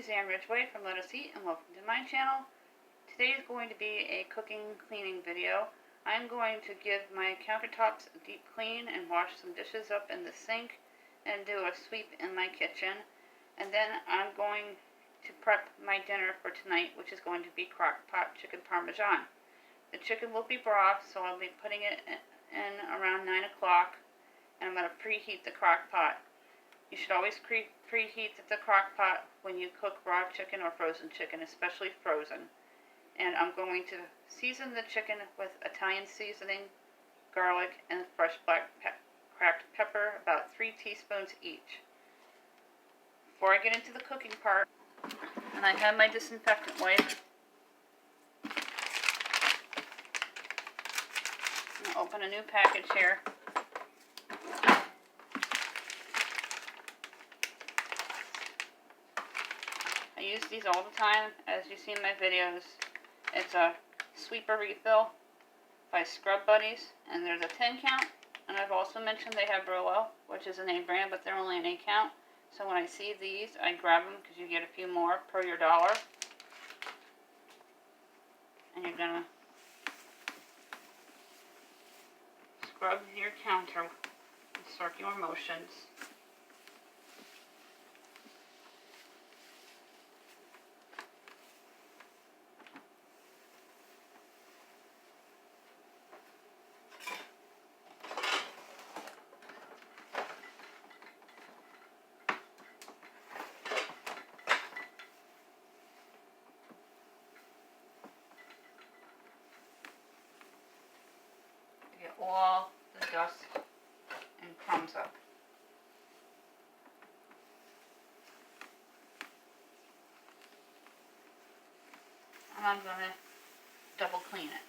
Suzanne Ridgway from Let Us Eat, and welcome to my channel. Today is going to be a cooking cleaning video. I'm going to give my countertops a deep clean and wash some dishes up in the sink and do a sweep in my kitchen. And then I'm going to prep my dinner for tonight, which is going to be Crockpot chicken Parmesan. The chicken will be broth, so I'll be putting it in around 9 o'clock, and I'm going to preheat the Crockpot. You should always preheat the Crockpot when you cook raw chicken or frozen chicken, especially frozen. And I'm going to season the chicken with Italian seasoning, garlic, and fresh black cracked pepper, about 3 teaspoons each. Before I get into the cooking part, and I have my disinfectant wipe, I'm going to open a new package here. I use these all the time, as you see in my videos. It's a sweeper refill by Scrub Buddies, and there's a 10 count, and I've also mentioned they have Brillo, which is an A brand, but they're only an 8 count. So when I see these, I grab them because you get a few more per your dollar. And you're gonna scrub your counter in circular motions. Get all the dust and crumbs up. And I'm going to double clean it.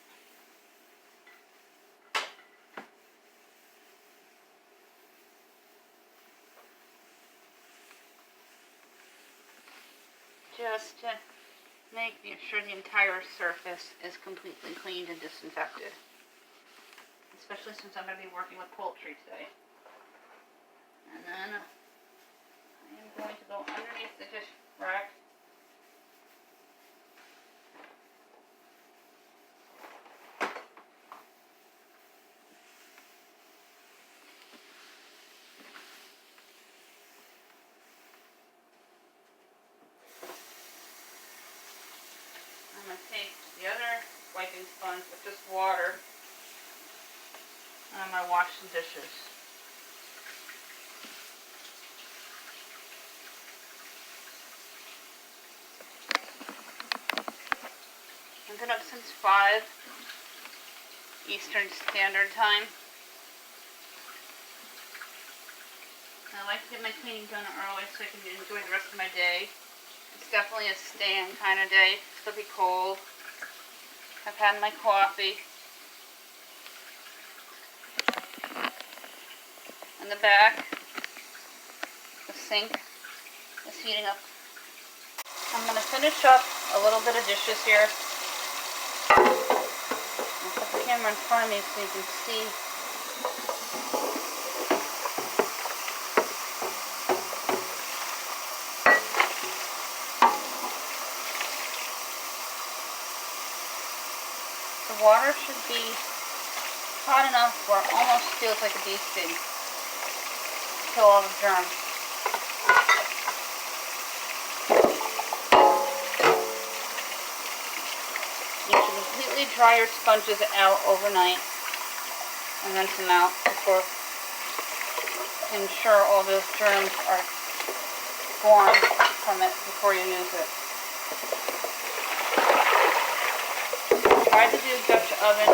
Just to make sure the entire surface is completely cleaned and disinfected. Especially since I'm going to be working with poultry today. And then I am going to go underneath the dish rack. I'm going to take the other wiping sponge with just water, and I'm going to wash the dishes. I've been up since 5 Eastern Standard Time. I like to get my cleaning done early so I can enjoy the rest of my day. It's definitely a stay-in kind of day. It's going to be cold. I've had my coffee. In the back, the sink is heating up. I'm going to finish up a little bit of dishes here. I'll put the camera in front of me so you can see. The water should be hot enough where it almost feels like a beef steak. Kill all the germs. You should completely dry your sponges out overnight and rinse them out before to ensure all those germs are gone from it before you use it. I tried to do Dutch oven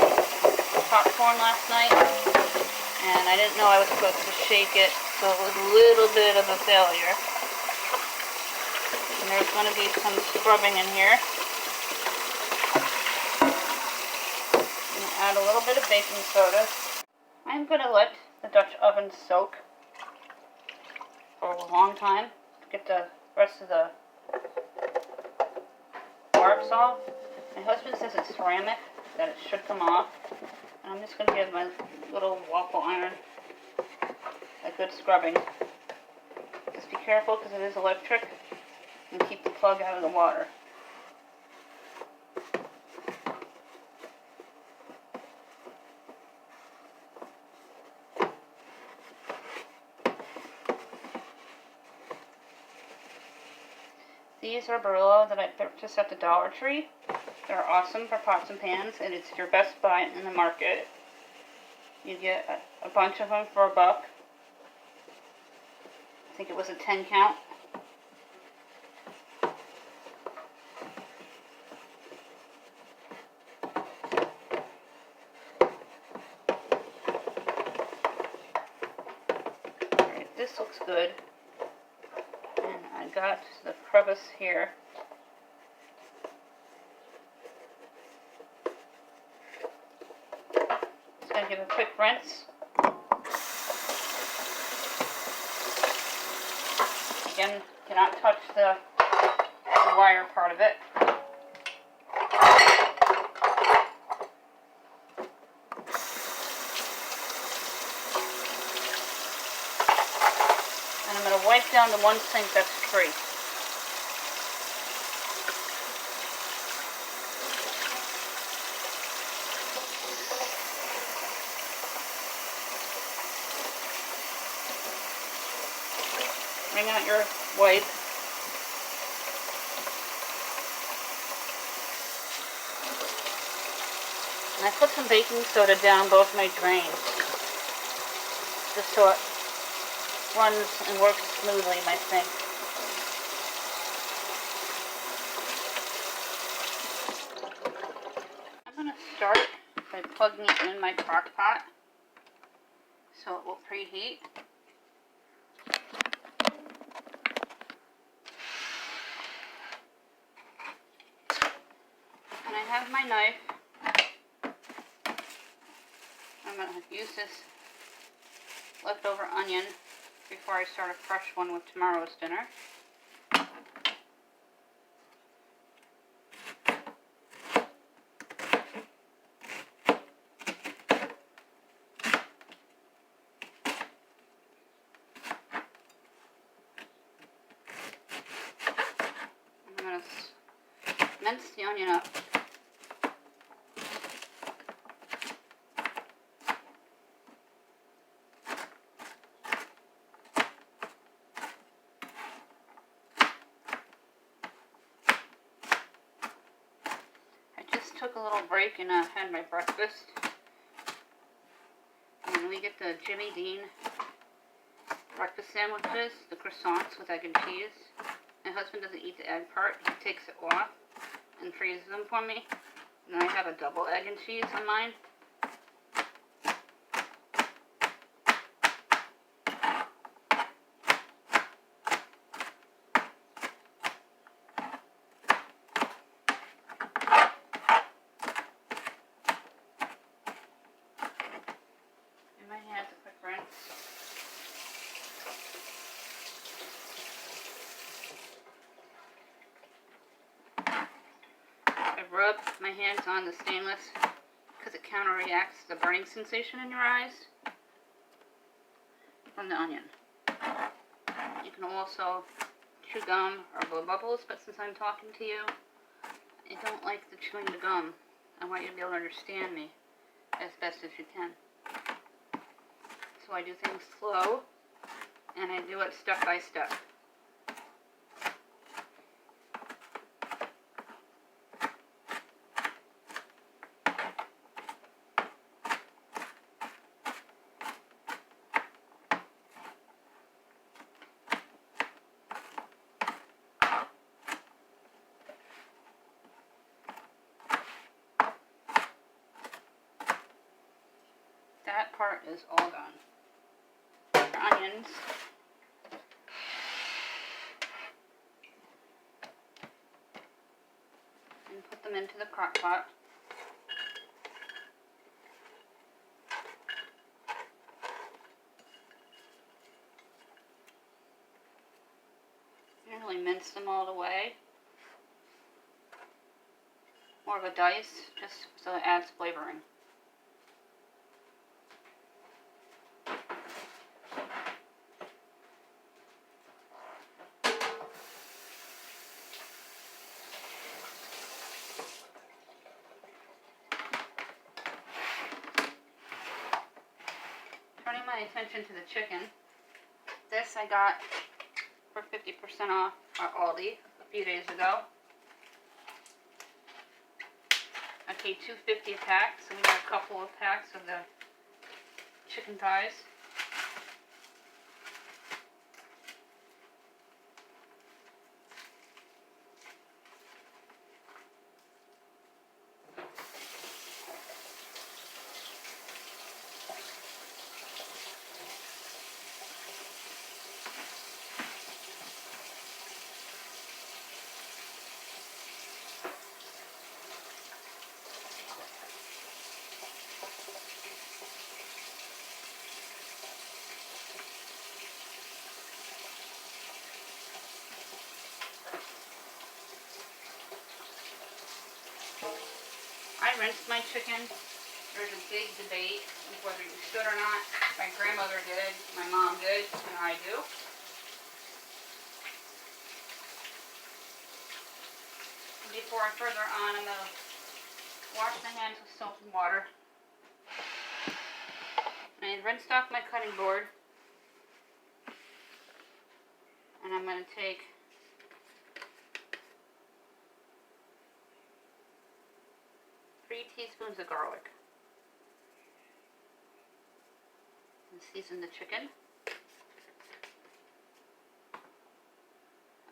popcorn last night, and I didn't know I was supposed to shake it, so it was a little bit of a failure. And there's going to be some scrubbing in here. And add a little bit of baking soda. I'm going to let the Dutch oven soak for a long time to get the rest of the marks off. My husband says it's ceramic, that it should come off. And I'm just going to give my little waffle iron a good scrubbing. Just be careful because it is electric. and keep the plug out of the water. These are Barilla that I purchased at the Dollar Tree. They're awesome for pots and pans, and it's your best buy in the market. You get a bunch of them for $1. I think it was a 10 count. Alright, this looks good. And I got the crevice here. Just going to give a quick rinse. Again, cannot touch the wire part of it. And I'm going to wipe down the one sink that's free. Bring out your wipe. And I put some baking soda down both my drains, just so it runs and works smoothly in my sink. I'm going to start by plugging it in my Crockpot so it will preheat. And I have my knife. I'm going to use this leftover onion before I start a fresh one with tomorrow's dinner. I'm going to mince the onion up. Took a little break and had my breakfast. And we get the Jimmy Dean breakfast sandwiches, the croissants with egg and cheese. My husband doesn't eat the egg part. He takes it off and freezes them for me. And I have a double egg and cheese on mine. Rub my hands on the stainless because it counteracts the burning sensation in your eyes from the onion. You can also chew gum or blow bubbles, but since I'm talking to you, I don't like the chewing the gum. I want you to be able to understand me as best as you can. So I do things slow, and I do it step by step. That part is all done. Onions. And put them into the crock pot. I don't really mince them all the way. More of a dice, just so it adds flavoring. Turning my attention to the chicken. This I got for 50% off at Aldi a few days ago. I paid $2.50 a pack, so we got a couple of packs of the chicken thighs. I rinsed my chicken. There's a big debate whether you should or not. My grandmother did, my mom did, and I do. Before I further on, I'm going to wash my hands with soap and water. I rinsed off my cutting board. And I'm going to take three teaspoons of garlic. And season the chicken.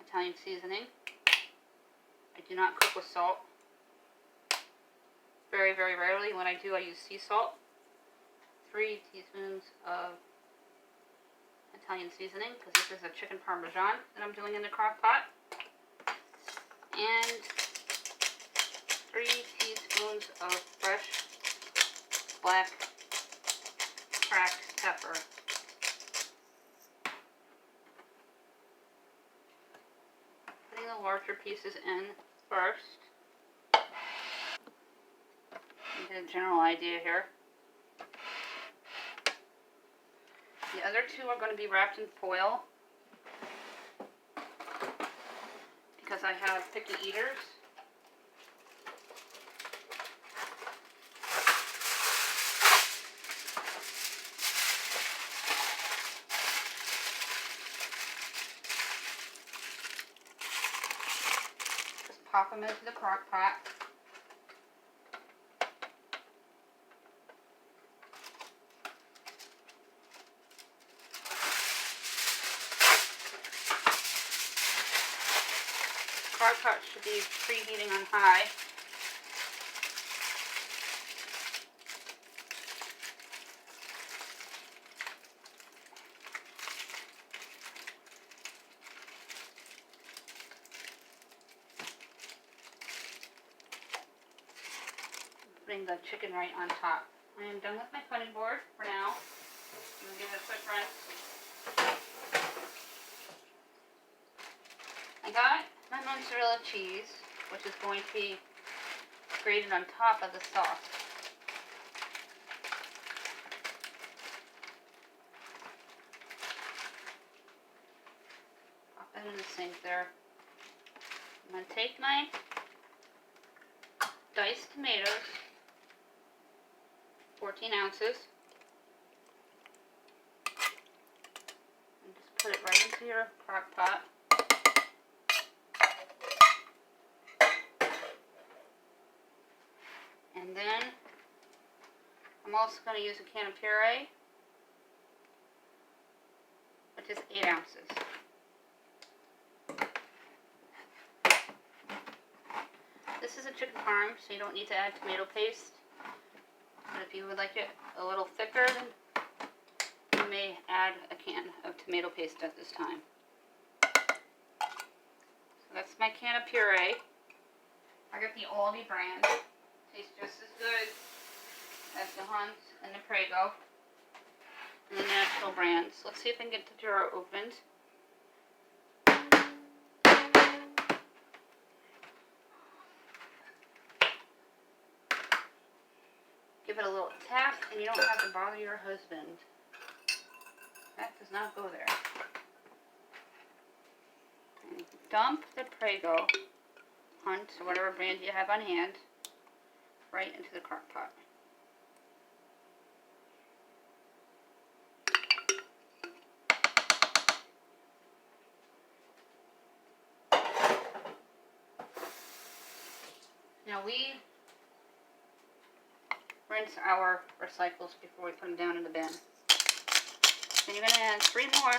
Italian seasoning. I do not cook with salt. Very, very rarely. When I do, I use sea salt. 3 teaspoons of Italian seasoning, because this is a chicken Parmesan that I'm doing in the Crockpot. And 3 teaspoons of fresh black cracked pepper. Putting the larger pieces in first. You get a general idea here. The other 2 are going to be wrapped in foil because I have picky eaters. Just pop them into the crock pot. Crockpot should be preheating on high. Putting the chicken right on top. I am done with my cutting board for now. I'm going to give it a quick rinse. I got my mozzarella cheese, which is going to be grated on top of the sauce. Pop that in the sink there. I'm going to take my diced tomatoes, 14 ounces, and just put it right into your crock pot. And then I'm also going to use a can of puree, which is 8 ounces. This is a chicken parm, so you don't need to add tomato paste. But if you would like it a little thicker, then you may add a can of tomato paste at this time. So that's my can of puree. I got the Aldi brand. Tastes just as good as the Hunt and the Prego and the natural brands. Let's see if I can get the jar opened. Give it a little tap and you don't have to bother your husband. That does not go there. And dump the Prego, Hunt, or whatever brand you have on hand, right into the crock pot. Now we rinse our recycles before we put them down in the bin. Then you're going to add 3 more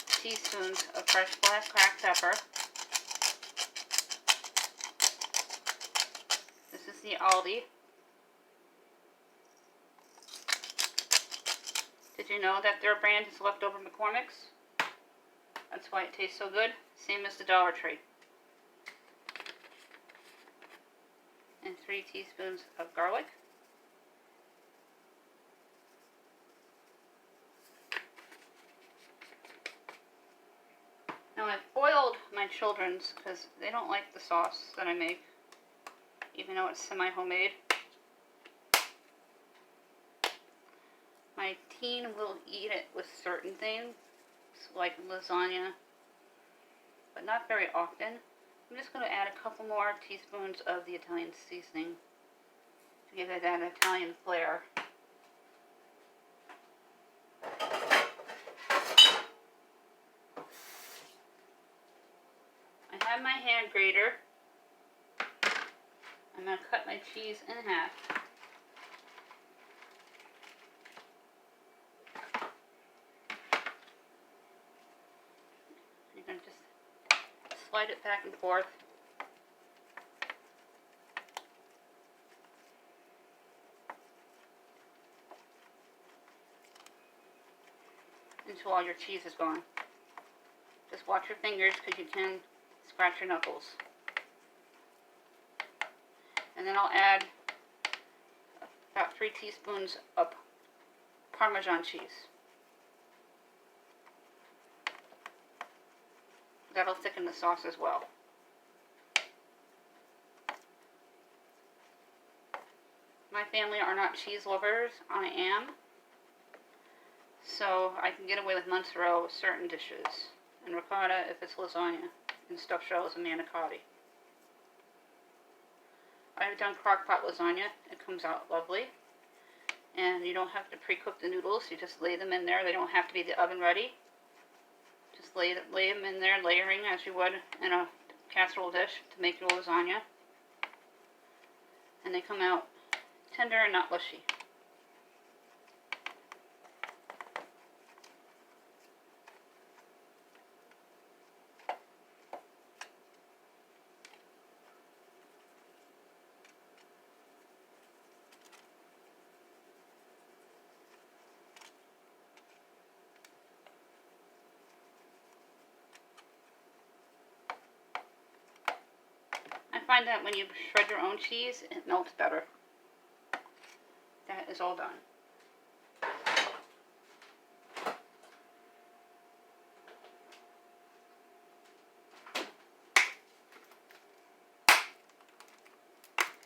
teaspoons of fresh black cracked pepper. This is the Aldi. Did you know that their brand is leftover McCormick's? That's why it tastes so good. Same as the Dollar Tree. And 3 teaspoons of garlic. Now I've boiled my children's because they don't like the sauce that I make, even though it's semi-homemade. My teen will eat it with certain things, like lasagna, but not very often. I'm just going to add a couple more teaspoons of the Italian seasoning to give it that Italian flair. I have my hand grater. I'm going to cut my cheese in half. You're going to just slide it back and forth. Until all your cheese is gone. Just watch your fingers because you can scratch your knuckles. And then I'll add about 3 teaspoons of Parmesan cheese. That'll thicken the sauce as well. My family are not cheese lovers. I am. So I can get away with mozzarella with certain dishes. And ricotta if it's lasagna. And stuffed shells and manicotti. I've done Crockpot lasagna. It comes out lovely. And you don't have to pre-cook the noodles. You just lay them in there. They don't have to be the oven ready. Just lay them in there, layering as you would in a casserole dish to make your lasagna. And they come out tender and not mushy. I find that when you shred your own cheese, it melts better. That is all done.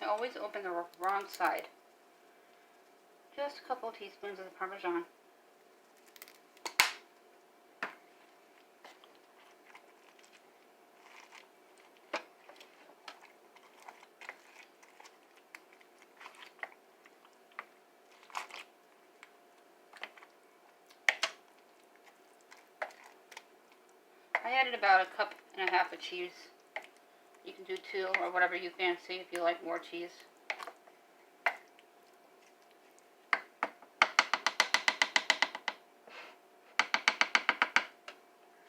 I always open the wrong side. Just a couple of teaspoons of the Parmesan. I added about a cup and a half of cheese. You can do 2 or whatever you fancy if you like more cheese.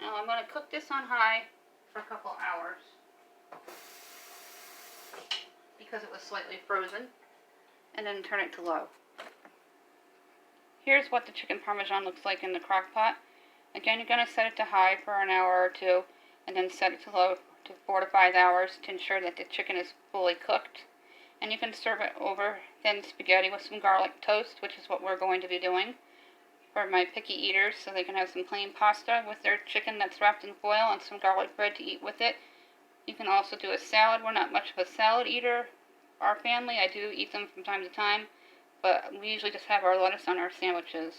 Now I'm going to cook this on high for a couple hours because it was slightly frozen, and then turn it to low. Here's what the chicken Parmesan looks like in the crock pot. Again, you're going to set it to high for an hour or 2, and then set it to low to 4 to 5 hours to ensure that the chicken is fully cooked. And you can serve it over thin spaghetti with some garlic toast, which is what we're going to be doing for my picky eaters, so they can have some plain pasta with their chicken that's wrapped in foil and some garlic bread to eat with it. You can also do a salad. We're not much of a salad eater, our family. I do eat them from time to time, but we usually just have our lettuce on our sandwiches.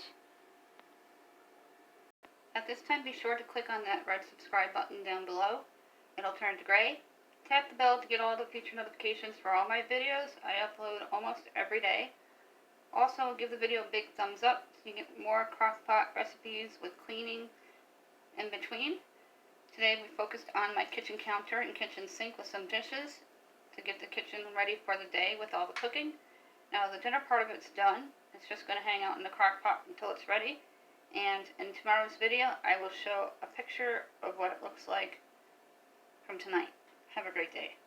At this time, be sure to click on that red subscribe button down below. It'll turn to gray. Tap the bell to get all the future notifications for all my videos. I upload almost every day. Also, give the video a big thumbs up so you get more crockpot recipes with cleaning in between. Today we focused on my kitchen counter and kitchen sink with some dishes. to get the kitchen ready for the day with all the cooking. Now the dinner part of it's done. It's just going to hang out in the crock pot until it's ready. And in tomorrow's video, I will show a picture of what it looks like from tonight. Have a great day.